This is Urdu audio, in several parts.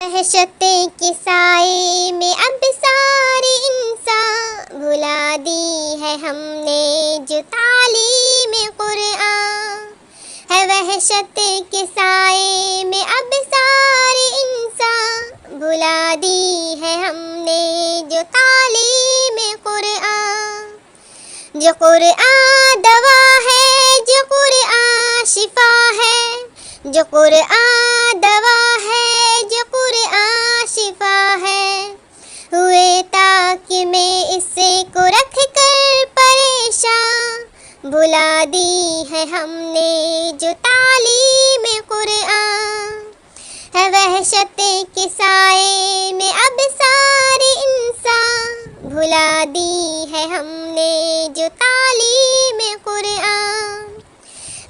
وحشت کے سائے میں اب سارے انسان بھلا دی ہے ہم نے جو تعلیم قرآن ہے۔ وحشت کے سائے میں اب سارے انسان بھلا دی ہے ہم نے جو تعلیم قرآن۔ جو قرآن دوا ہے، جو قرآن شفا ہے، جو قرآن دوا ہے، جو قرآن شفا ہے۔ ہوئے تاکہ میں اسے کو رکھ کر پریشان بھلا دی ہے ہم نے جو تعلیم قرآن ہے۔ وحشت کے سائے میں اب سارے انسان بھلا دی ہے ہم نے جو تعلیم قرآن۔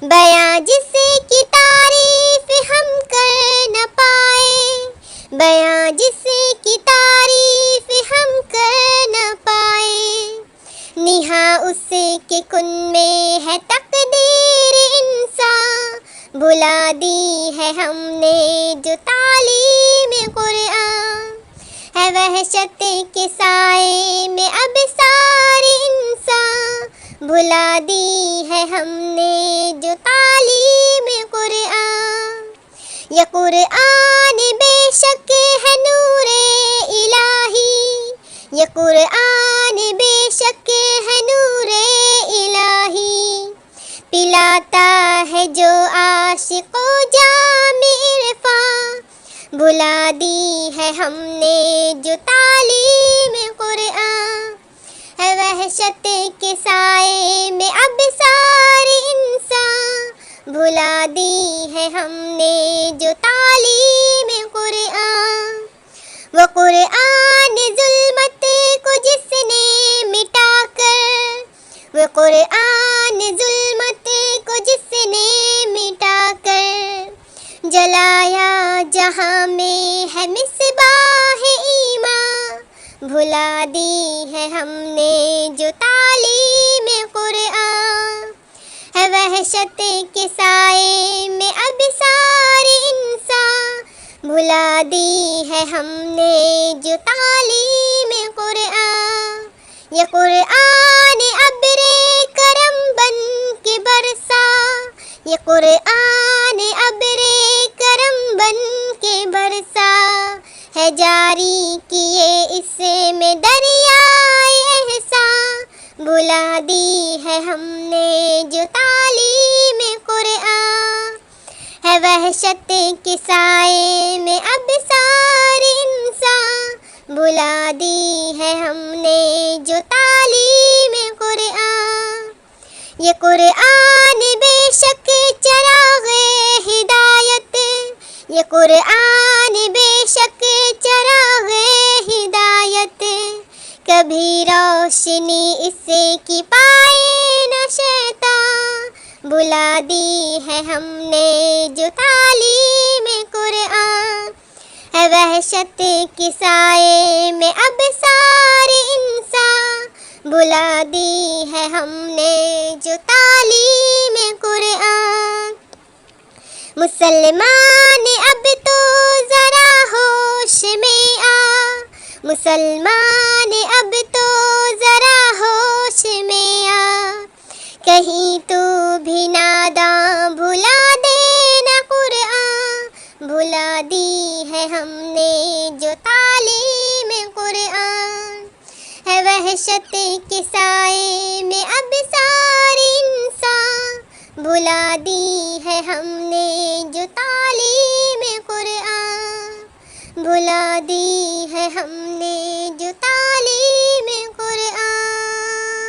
بیاں جس کی تعریف ہم کر نہ پائے، بیاں جس کی تعریف ہم کر نہ پائے، نہاں اس کے کن میں ہے تقدیر انسان بھلا دی ہے ہم نے جو تعلیم قرآن ہے۔ وحشت کے سائے میں اب سارے انسان بھلا دی ہے ہم نے جو تعلیم قرآن۔ یہ قرآن بے شک ہے نور الہی، یہ قرآن بے شک ہے نور الہی، پلاتا ہے جو عاشق و جام عرفان بھلا دی ہے ہم نے جو تعلیم قرآن ہے۔ وحشت کے سائے میں اب سارے انسان بھلا دی ہے ہم نے جو تعلیم قرآن۔ وہ قرآن ظلمت کو جس نے مٹا کر، وہ قرآن ظلمت کو جس نے مٹا کر جلایا جہاں میں ہے مصباح ایمان بھلا دی ہے ہم نے جو تعلیم قرآن ہے۔ وحشت کے سائے میں اب سارے انسان بھلا دی ہے ہم نے جو تعلیم قرآن۔ یہ قرآن ابر کرم بن کے برسا، یہ قرآن ابر کرم بن کے برسا ہے، جاری کیے اس میں دریائے احسان بھلا دی ہے ہم نے جو تعلیم قرآن ہے۔ وحشت کے سائے میں اب سارے انسان بھلا دی ہے ہم نے جو تعلیم قرآن۔ یہ قرآن بے شک چراغ ہدایت، یہ قرآن بے شک چراغ ہدایت، کبھی روشنی اس کی پائے نہ شیطان بھلا دی ہے ہم نے جو تعلیم قرآن ہے۔ وحشت کے سائے میں اب سارے انسان بھلا دی ہے ہم نے جو تعلیم قرآن۔ مسلمان اب تو ذرا ہوش میں آ، مسلمان اب تو ذرا ہوش میں آ، کہیں تو بھی ناداں بھلا دینا قرآن بھلا دی ہے ہم نے جو تعلیم قرآن ہے۔ وحشت کے سائے میں اب سارے انسان بھلا دی ہے ہم نے جو تعلیم قرآن بھلا دی ہے ہم نے جو تعلیم